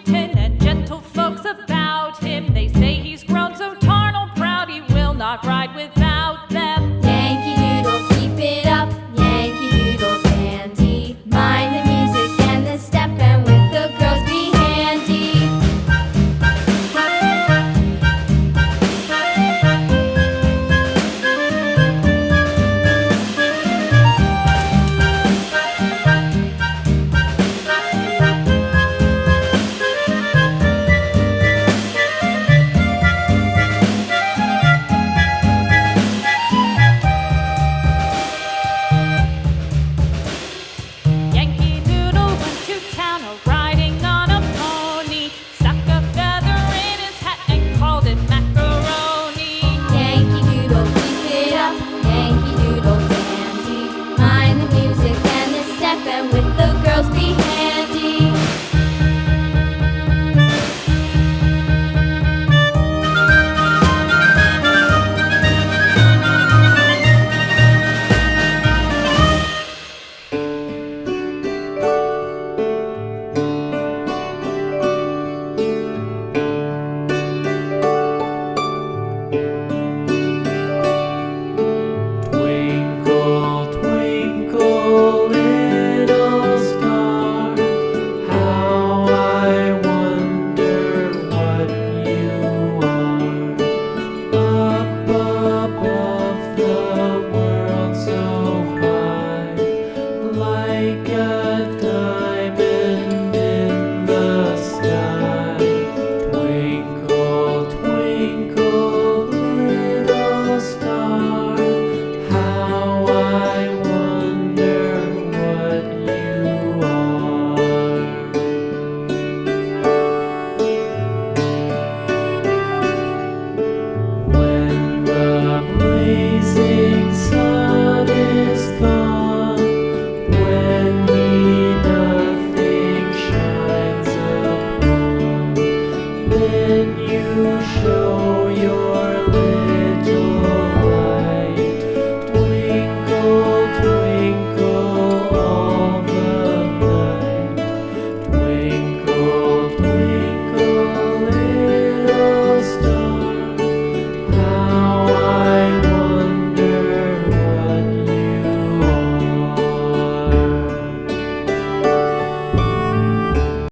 Washington and gentle folks about him. They say he's grown so tarnal proud he will not ride without them. Yankee Doodle, keep it up, Yankee Doodle dandy. Mind the music and the step, and with the girls be handy. Yankee Doodle went to town riding on a pony, stuck a feather in his hat and called it macaroni. Yankee Doodle, keep it up, Yankee Doodle dandy. Mind the music and the step, and with the girls be handy. Twinkle, twinkle, little star, how I wonder what you are. Up above the world so high, like a diamond in the sky. Twinkle, twinkle, little star, how I wonder what you are. When the blazing sun is gone, when me nothing shines upon, then you show